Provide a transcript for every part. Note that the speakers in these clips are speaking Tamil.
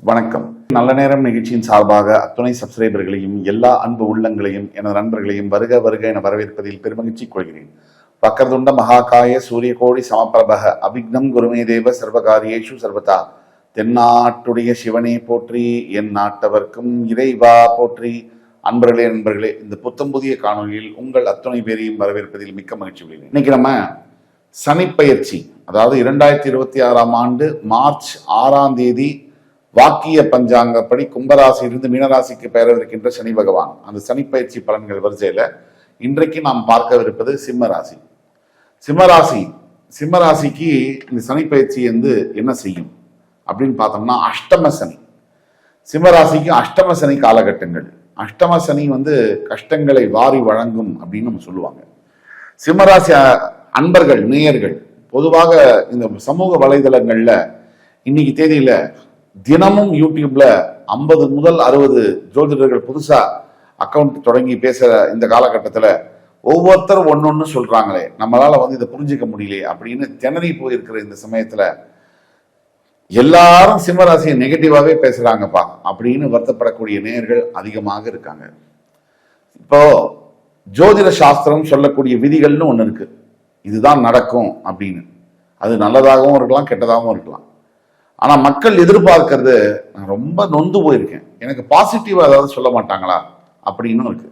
வணக்கம். நல்ல நேரம் நிகழ்ச்சியின் சார்பாக அத்துணை சப்ஸ்கிரைபர்களையும் எல்லா அன்பு உள்ளங்களையும் எனது நண்பர்களையும் வருக வருக என வரவேற்பதில் பெருமகிழ்ச்சி கொள்கிறேன். வக்கரதுண்ட மகாகாய சூரியகோடி சமப்பிரபக அபிக்னம் குருமே தேவ சர்வகாரியேஷு சர்வதா. தென்னாட்டுடைய சிவனே போற்றி, என் நாட்டவர்க்கும் இறைவா போற்றி. நண்பர்களே, இந்த புத்தம் புதிய காணொலியில் உங்கள் அத்துணை பேரையும் வரவேற்பதில் மிக்க மகிழ்ச்சி கொள்கிறேன். இன்னைக்கு நம்ம சனிப்பெயர்ச்சி, அதாவது 2026 ஆண்டு மார்ச் 6ஆம் தேதி வாக்கிய பஞ்சாங்கப்படி கும்பராசியிலிருந்து மீனராசிக்கு பெயரவிருக்கின்ற சனி பகவான், அந்த சனிப்பயிற்சி பலன்கள் வரிசையில இன்றைக்கு நாம் பார்க்கவிருப்பது சிம்மராசி. சிம்மராசிக்கு இந்த சனிப்பயிற்சி என்ன செய்யும் அப்படின்னு பார்த்தோம்னா, அஷ்டம சனி. சிம்மராசிக்கு அஷ்டம சனி காலகட்டங்கள். அஷ்டம சனி கஷ்டங்களை வாரி வழங்கும் அப்படின்னு நம்ம சொல்லுவாங்க. சிம்மராசி அன்பர்கள், நேயர்கள் பொதுவாக இந்த சமூக வலைதளங்கள்ல இன்னைக்கு தேதியில தினமும் யூடியூப்ல 50 முதல் 60 ஜோதிடர்கள் புதுசா அக்கௌண்ட் தொடங்கி பேசுற இந்த காலகட்டத்துல ஒவ்வொருத்தரும் ஒன்னொன்னு சொல்றாங்களே, நம்மளால இதை புரிஞ்சுக்க முடியலையே அப்படின்னு திணறி போயிருக்கிற இந்த சமயத்துல எல்லாரும் சிம்மராசியை நெகட்டிவாவே பேசுறாங்கப்பா அப்படின்னு வருத்தப்படக்கூடிய நேயர்கள் அதிகமாக இருக்காங்க. இப்போ ஜோதிட சாஸ்திரம் சொல்லக்கூடிய விதிகள்னு ஒண்ணு இருக்கு, இதுதான் நடக்கும் அப்படின்னு. அது நல்லதாகவும் இருக்கலாம், கெட்டதாகவும் இருக்கலாம். ஆனா மக்கள் எதிர்பார்க்கறது, நான் ரொம்ப நொந்து போயிருக்கேன், எனக்கு பாசிட்டிவா ஏதாவது சொல்ல மாட்டாங்களா அப்படின்னு இருக்கு.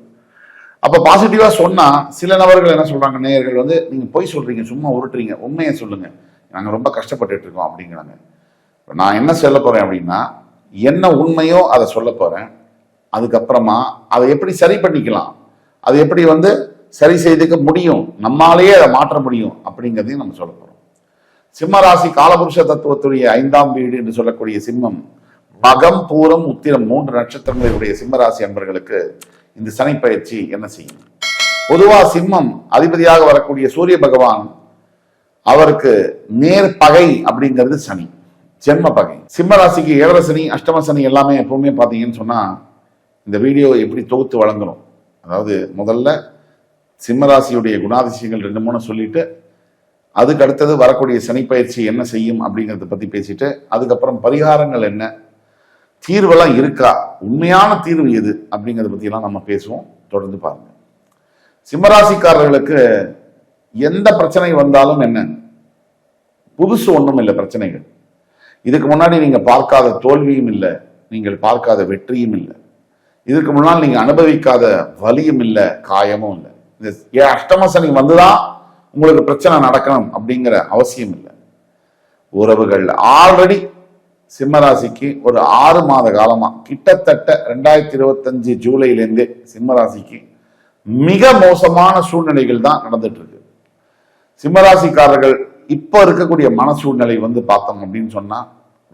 அப்ப பாசிட்டிவா சொன்னா சில நபர்கள் என்ன சொல்றாங்க, நேயர்கள் நீங்க போய் சொல்றீங்க, சும்மா உருட்டுறீங்க, உண்மையை சொல்லுங்க, நாங்க ரொம்ப கஷ்டப்பட்டு இருக்கோம் அப்படிங்கிறாங்க. நான் என்ன சொல்ல போறேன் அப்படின்னா, என்ன உண்மையோ அதை சொல்ல போறேன். அதுக்கப்புறமா அதை எப்படி சரி பண்ணிக்கலாம், அதை எப்படி சரி செய்துக்க முடியும், நம்மாலேயே அதை மாற்ற முடியும் அப்படிங்கிறதையும் நம்ம சொல்ல போறோம். சிம்மராசி காலபுருஷ தத்துவத்துடைய 5ஆம் வீடு என்று சொல்லக்கூடிய சிம்மம், மகம், பூரம், உத்திரம் 3 நட்சத்திரங்களுடைய சிம்மராசி அன்பர்களுக்கு இந்த சனிப்பயிற்சி என்ன செய்யும்? பொதுவா சிம்மம் அதிபதியாக வரக்கூடிய சூரிய பகவான், அவருக்கு நேர் பகை அப்படிங்கிறது சனி, ஜென்ம பகை. சிம்மராசிக்கு 7 சனி, அஷ்டம சனி எல்லாமே எப்பவுமே பார்த்தீங்கன்னு சொன்னா இந்த வீடியோ எப்படி தொகுத்து வழங்கணும். அதாவது முதல்ல சிம்மராசியுடைய குணாதிசயங்கள் 2-3 சொல்லிட்டு, அதுக்கு அடுத்தது வரக்கூடிய சனிப்பயிற்சி என்ன செய்யும் அப்படிங்கிறத பத்தி பேசிட்டு, அதுக்கப்புறம் பரிகாரங்கள் என்ன, தீர்வெல்லாம் இருக்கா, உண்மையான தீர்வு எது அப்படிங்கிறத பத்தி எல்லாம் நம்ம பேசுவோம். தொடர்ந்து பாருங்க. சிம்மராசிக்காரர்களுக்கு எந்த பிரச்சனை வந்தாலும் என்ன, புதுசு ஒன்றும் இல்லை பிரச்சனைகள். இதுக்கு முன்னாடி நீங்க பார்க்காத தோல்வியும் இல்லை, நீங்கள் பார்க்காத வெற்றியும் இல்லை, இதுக்கு முன்னால் நீங்க அனுபவிக்காத வலியும் இல்லை, காயமும் இல்லை. இந்த அஷ்டம சனி வந்துதான் உங்களுக்கு பிரச்சனை நடக்கணும் அப்படிங்கிற அவசியம் இல்லை. உறவுகள் ஆல்ரெடி சிம்மராசிக்கு ஒரு 6 மாத காலமா, கிட்டத்தட்ட 2025 ஜூலைலேருந்தே சிம்மராசிக்கு மிக மோசமான சூழ்நிலைகள் தான் நடந்துட்டு இருக்கு. சிம்மராசிக்காரர்கள் இப்ப இருக்கக்கூடிய மன சூழ்நிலை பார்த்தோம் அப்படின்னு சொன்னா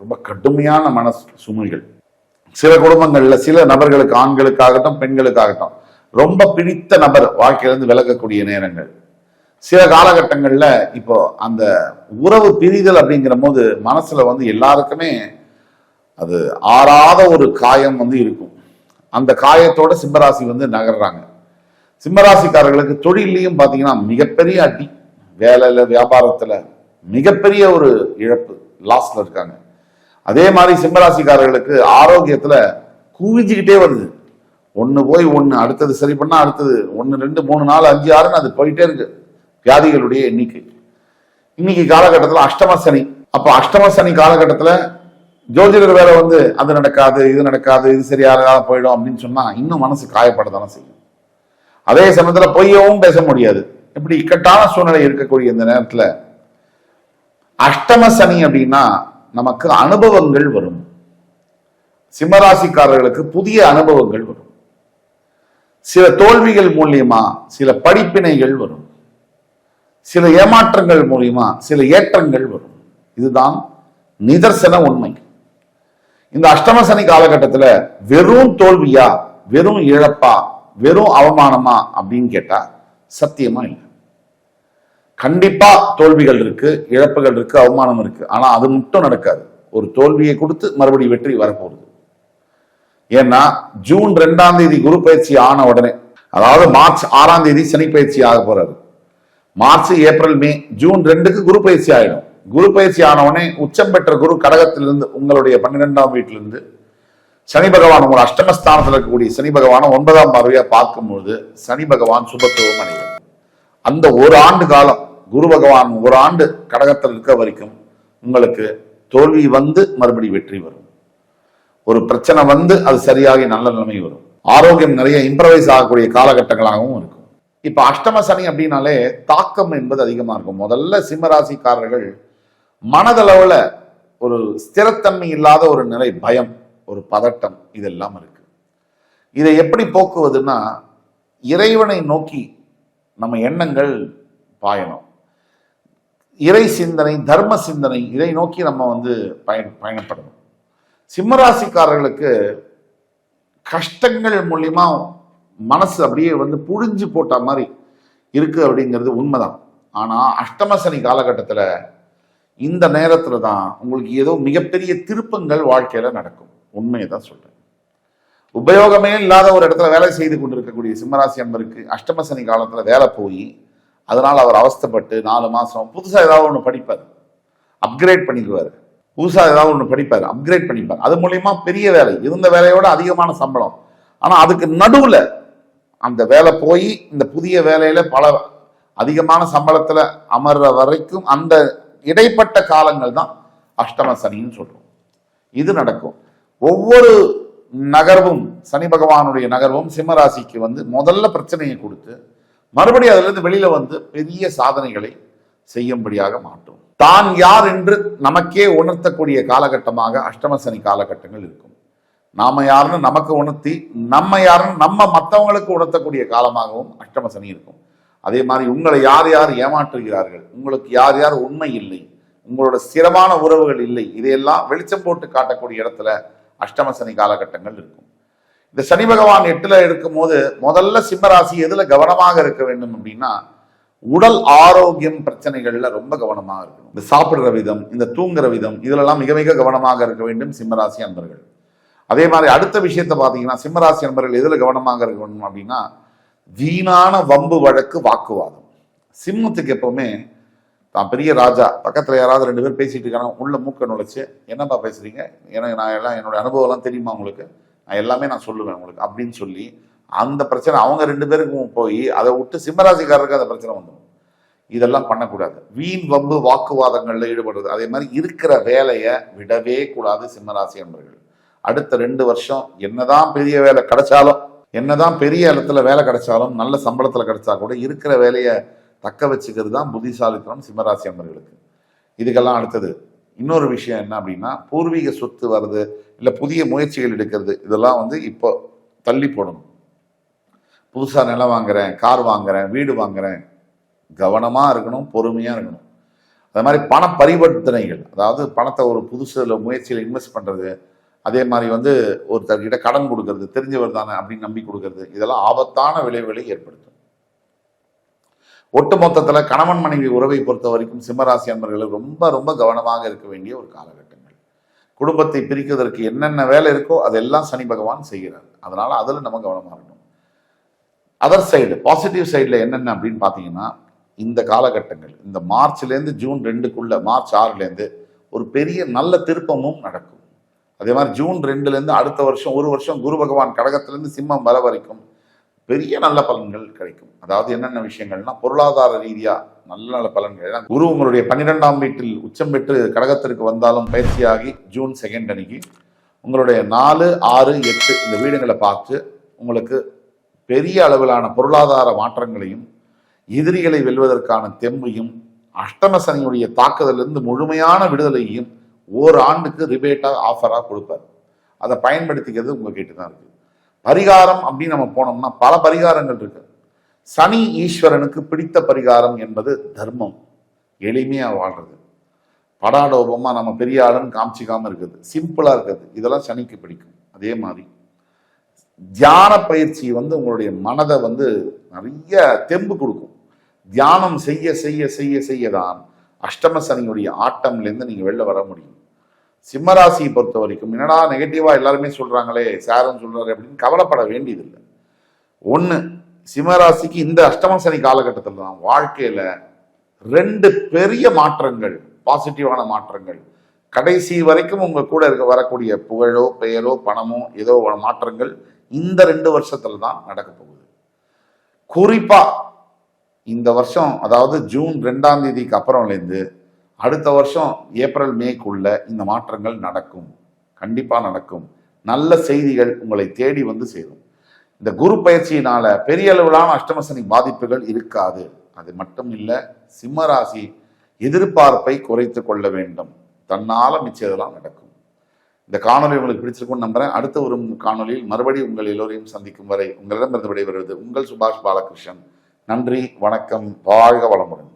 ரொம்ப கடுமையான மன சுமைகள். சில குடும்பங்கள்ல சில நபர்களுக்கு, ஆண்களுக்காகட்டும் பெண்களுக்காகட்டும், ரொம்ப பிடித்த நபர் வாழ்க்கையிலிருந்து விலகக்கூடிய நேரங்கள். சில காலகட்டங்கள்ல இப்போ அந்த உறவு பிரிதல் அப்படிங்கிற போது மனசுல எல்லாருக்குமே அது ஆறாத ஒரு காயம் இருக்கும். அந்த காயத்தோட சிம்மராசி நகர்றாங்க. சிம்மராசிக்காரர்களுக்கு தொழிலையும் பாத்தீங்கன்னா மிகப்பெரிய அடி, வேலையில வியாபாரத்துல மிகப்பெரிய ஒரு இழப்பு, லாஸ்ல இருக்காங்க. அதே மாதிரி சிம்மராசிக்காரர்களுக்கு ஆரோக்கியத்துல குவிஞ்சுக்கிட்டே வருது. ஒண்ணு போய் ஒண்ணு, அடுத்தது சரி பண்ணா அடுத்தது 1 2 3 4 5 6ன்னு அது போயிட்டே இருக்கு வியாதிகளுடைய எண்ணிக்கை. இன்னைக்கு காலகட்டத்தில் அஷ்டம சனி. அப்ப அஷ்டம சனி காலகட்டத்துல ஜோதிடர் வேற அது நடக்காது, இது நடக்காது, இது சரியாக போயிடும் அப்படின்னு சொன்னா இன்னும் மனசு காயப்படத்தானே செய்யும். அதே சமயத்துல பொய்யவும் பேச முடியாது. இப்படி இக்கட்டான சூழ்நிலை இருக்கக்கூடிய இந்த நேரத்துல அஷ்டம சனி அப்படின்னா நமக்கு அனுபவங்கள் வரும். சிம்மராசிக்காரர்களுக்கு புதிய அனுபவங்கள் வரும். சில தோல்விகள் மூலியமா சில படிப்பினைகள் வரும். சில ஏமாற்றங்கள் மூலியமா சில ஏற்றங்கள் வரும். இதுதான் நிதர்சன உண்மை. இந்த அஷ்டம சனி காலகட்டத்துல வெறும் தோல்வியா, வெறும் இழப்பா, வெறும் அவமானமா அப்படின்னு கேட்டா சத்தியமா இல்லை. கண்டிப்பா தோல்விகள் இருக்கு, இழப்புகள் இருக்கு, அவமானம் இருக்கு. ஆனா அது மட்டும் நடக்காது. ஒரு தோல்வியை கொடுத்து மறுபடியும் வெற்றி வரப்போகுது. ஏன்னா ஜூன் 2ஆம் தேதி குரு பயிற்சி ஆன உடனே, அதாவது மார்ச் 6ஆம் தேதி சனி பயிற்சி ஆக போறாரு. மார்ச், ஏப்ரல், மே, ஜூன் 2க்கு குரு பயிற்சி ஆயிடும். குரு பயிற்சி ஆனவனே உச்சம் பெற்ற குரு கடகத்திலிருந்து உங்களுடைய 12ஆம் வீட்டிலிருந்து சனி பகவான் உங்கள் அஷ்டமஸ்தானத்தில் இருக்கக்கூடிய சனி பகவானை 9ஆம் பார்வையா பார்க்கும்போது சனி பகவான் சுபத்துவம் அடையும். அந்த ஒரு ஆண்டு காலம் குரு பகவான் ஒரு ஆண்டு கடகத்தில் இருக்க வரைக்கும் உங்களுக்கு தோல்வி வந்து மறுபடி வெற்றி வரும். ஒரு பிரச்சனை வந்து அது சரியாகி நல்ல நிலைமை வரும். ஆரோக்கியம் நிறைய இம்ப்ரவைஸ் ஆகக்கூடிய காலகட்டங்களாகவும் இருக்கும். இப்ப அஷ்டம சனி அப்படின்னாலே தாக்கம் என்பது அதிகமா இருக்கும். முதல்ல சிம்மராசிக்காரர்கள் மனதளவுல ஒரு ஸ்திரத்தன்மை இல்லாத ஒரு நிலை, பயம், ஒரு பதட்டம், இதெல்லாம் இருக்கு. இதை எப்படி போக்குவதுன்னா இறைவனை நோக்கி நம்ம எண்ணங்கள் பாயணும். இறை சிந்தனை, தர்ம சிந்தனை, இதை நோக்கி நம்ம பயணப்படணும். சிம்மராசிக்காரர்களுக்கு கஷ்டங்கள் மூலியமா மனசு அப்படியே புழிஞ்சு போட்ட மாதிரி இருக்கு அப்படிங்கிறது உண்மைதான். ஆனா அஷ்டம சனி காலகட்டத்துல இந்த நேரத்துல தான் உங்களுக்கு ஏதோ மிகப்பெரிய திருப்பங்கள் வாழ்க்கையில நடக்கும். உண்மையை தான் சொல்றேன். உபயோகமே இல்லாத ஒரு இடத்துல வேலை செய்து கொண்டிருக்கக்கூடிய சிம்மராசி அன்பருக்கு அஷ்டம சனி காலத்துல வேலை போய் அதனால அவர் அவஸ்தைப்பட்டு 4 மாசம் புதுசா ஏதாவது ஒண்ணு படிப்பார், அப்கிரேட் பண்ணிக்குவாரு. புதுசா ஏதாவது ஒண்ணு படிப்பார், அப்கிரேட் பண்ணிப்பார். அது மூலியமா பெரிய வேலை, இருந்த வேலையோட அதிகமான சம்பளம். ஆனா அதுக்கு நடுவுல அந்த வேலை போய் இந்த புதிய வேலையில பல அதிகமான சம்பளத்துல அமர்ற வரைக்கும் அந்த இடைப்பட்ட காலங்கள் தான் அஷ்டம சனின்னு சொல்றோம். இது நடக்கும். ஒவ்வொரு நகர்வும், சனி பகவானுடைய நகர்வும் சிம்மராசிக்கு முதல்ல பிரச்சனையை கொடுத்து மறுபடியும் அதுல இருந்து வெளியில பெரிய சாதனைகளை செய்யும்படியாக மாற்றும். தான் யார் என்று நமக்கே உணர்த்தக்கூடிய காலகட்டமாக அஷ்டம சனி காலகட்டங்கள் இருக்கும். நாம யாருன்னு நமக்கு உணர்த்தி, நம்ம யாருன்னு நம்ம மற்றவங்களுக்கு உணர்த்தக்கூடிய காலமாகவும் அஷ்டம சனி இருக்கும். அதே மாதிரி உங்களை யார் யார் ஏமாற்றுகிறார்கள், உங்களுக்கு யார் யார் உண்மை இல்லை, உங்களோட ஸ்திரமான உறவுகள் இல்லை, இதையெல்லாம் வெளிச்சம் போட்டு காட்டக்கூடிய இடத்துல அஷ்டம சனி காலகட்டங்கள் இருக்கும். இந்த சனி பகவான் 8ல இருக்கும் போது முதல்ல சிம்மராசி எதுல கவனமாக இருக்க வேண்டும் அப்படின்னா உடல் ஆரோக்கியம் பிரச்சனைகள்ல ரொம்ப கவனமாக இருக்கணும். இந்த சாப்பிடுற விதம், இந்த தூங்குற விதம், இதுலெல்லாம் மிக மிக கவனமாக இருக்க வேண்டும் சிம்மராசி அன்பர்கள். அதே மாதிரி அடுத்த விஷயத்தை பார்த்தீங்கன்னா சிம்மராசி அன்பர்கள் எதுல கவனமாக இருக்க வேண்டும் அப்படின்னா வீணான வம்பு வழக்கு வாக்குவாதம். சிம்மத்துக்கு எப்பவுமே தான் பெரிய ராஜா, பக்கத்துல யாராவது 2 பேர் பேசிட்டு இருக்காங்க, உள்ள மூக்க நுழைச்சு என்னப்பா பேசுறீங்க, எனக்கு நான் எல்லாம் என்னோட அனுபவம் எல்லாம் தெரியுமா உங்களுக்கு, நான் எல்லாமே நான் சொல்லுவேன் உங்களுக்கு அப்படின்னு சொல்லி அந்த பிரச்சனை அவங்க 2 பேருக்கும் போய் அதை விட்டு சிம்மராசிக்காரருக்கு அந்த பிரச்சனை வந்துடும். இதெல்லாம் பண்ணக்கூடாது. வீண் வம்பு வாக்குவாதங்கள்ல ஈடுபடுறது. அதே மாதிரி இருக்கிற வேலையை விடவே கூடாது சிம்மராசி அன்பர்கள். அடுத்த 2 வருஷம் என்னதான் பெரிய வேலை கிடைச்சாலும், என்னதான் பெரிய இடத்துல வேலை கிடைச்சாலும், நல்ல சம்பளத்துல கிடைச்சா கூட இருக்கிற வேலையை தக்க வச்சுக்கிறது தான் புத்திசாலித்தனம் சிம்மராசி அன்பர்களுக்கு. இதுக்கெல்லாம் அடுத்தது இன்னொரு விஷயம் என்ன அப்படின்னா பூர்வீக சொத்து வருது, இல்லை புதிய முயற்சிகள் எடுக்கிறது, இதெல்லாம் இப்போ தள்ளி போடணும். புதுசா நிலம் வாங்குறேன், கார் வாங்குறேன், வீடு வாங்குறேன், கவனமா இருக்கணும், பொறுமையா இருக்கணும். அது மாதிரி பண பரிவர்த்தனைகள், அதாவது பணத்தை ஒரு புதுசுல முயற்சியில் இன்வெஸ்ட் பண்றது, அதே மாதிரி ஒருத்தர்கிட்ட கடன் கொடுக்கறது, தெரிஞ்சவர் தானே அப்படின்னு நம்பி கொடுக்கறது, இதெல்லாம் ஆபத்தான விளைவுகளை ஏற்படுத்தும். ஒட்டு மொத்தத்துல கணவன் மனைவி உறவை பொறுத்த வரைக்கும் சிம்மராசி அன்பர்கள் ரொம்ப ரொம்ப கவனமாக இருக்க வேண்டிய ஒரு காலகட்டங்கள். குடும்பத்தை பிரிக்கிறதற்கு என்னென்ன வேலை இருக்கோ அதெல்லாம் சனி பகவான் செய்கிறார். அதனால அதுல நம்ம கவனமா இருக்கணும். அதர் சைடு, பாசிட்டிவ் சைடுல என்னென்ன அப்படின்னு பாத்தீங்கன்னா இந்த காலகட்டங்கள், இந்த மார்ச்லேருந்து ஜூன் 2க்குள்ள, மார்ச் 6லேருந்து ஒரு பெரிய நல்ல திருப்பமும் நடக்கும். அதே மாதிரி ஜூன் 2லேருந்து அடுத்த வருஷம் 1 வருஷம் குரு பகவான் கடகத்திலிருந்து சிம்மம் வர வரைக்கும் பெரிய நல்ல பலன்கள் கிடைக்கும். அதாவது என்னென்ன விஷயங்கள்னா பொருளாதார ரீதியா நல்ல நல்ல பலன்கள். குரு உங்களுடைய 12ஆம் வீட்டில் உச்சம் பெற்று கடகத்திற்கு வந்தாலும் பயிற்சியாகி ஜூன் 2 அன்னைக்கு உங்களுடைய 4, 6, 8 இந்த வீடுகளை பார்த்து உங்களுக்கு பெரிய அளவிலான பொருளாதார மாற்றங்களையும் எதிரிகளை வெல்வதற்கான தெம்பையும் அஷ்டம சனியுடைய தாக்குதலிருந்து முழுமையான விடுதலையும் ஓராண்டுக்கு ரிபேட்டா ஆஃபரா கொடுப்பார். அதை பயன்படுத்திக்கிறது உங்ககிட்ட தான் இருக்கு. பரிகாரம் அப்படின்னு நம்ம போனோம்னா பல பரிகாரங்கள் இருக்கு. சனி ஈஸ்வரனுக்கு பிடித்த பரிகாரம் என்பது தர்மம், எளிமையா வாழ்றது, படாடோபமா நம்ம பெரிய ஆளுன்னு காமிச்சிக்காம இருக்குது, சிம்பிளா இருக்குது, இதெல்லாம் சனிக்கு பிடிக்கும். அதே மாதிரி தியான பயிற்சி உங்களுடைய மனதை நிறைய தெம்பு கொடுக்கும். தியானம் செய்ய செய்ய செய்ய செய்யதான் அஷ்டம சனியுடைய ஆட்டம்லேருந்து நீங்க வெளில வர முடியும். சிம்மராசியை பொறுத்த வரைக்கும் என்னடா நெகட்டிவா எல்லாருமே சொல்றாங்களே, சாரும் சொல்றாரு அப்படின்னு கவலைப்பட வேண்டியதில்லை. ஒண்ணு, சிம்மராசிக்கு இந்த அஷ்டம சனி காலகட்டத்தில் தான் வாழ்க்கையில 2 பெரிய மாற்றங்கள் பாசிட்டிவான மாற்றங்கள். கடைசி வரைக்கும் உங்க கூட வரக்கூடிய புகழோ பெயரோ பணமோ ஏதோ ஒரு மாற்றங்கள் இந்த 2 வருஷத்துல தான் நடக்க போகுது. குறிப்பா இந்த வருஷம், அதாவது ஜூன் 2ஆம் தேதிக்கு அப்புறம்லேருந்து அடுத்த வருஷம் ஏப்ரல் மேக்குள்ள இந்த மாற்றங்கள் நடக்கும். கண்டிப்பா நடக்கும். நல்ல செய்திகள் உங்களை தேடி வந்து சேரும். இந்த குரு பயிற்சியினால பெரிய அளவிலான அஷ்டமசனி பாதிப்புகள் இருக்காது. அது மட்டும் இல்ல, சிம்ம ராசி எதிர்பார்ப்பை குறைத்து கொள்ள வேண்டும். தன்னால மிச்சதெல்லாம் நடக்கும். இந்த காணொலி உங்களுக்கு பிடிச்சிருக்கும்னு நம்புறேன். அடுத்த ஒரு காணொலியில் மறுபடியும் உங்கள் எல்லோரையும் சந்திக்கும் வரை உங்களிடமிருந்து விடைபெறுவது உங்கள் சுபாஷ் பாலகிருஷ்ணன். நன்றி, வணக்கம், வாழ்க வளமுடன்.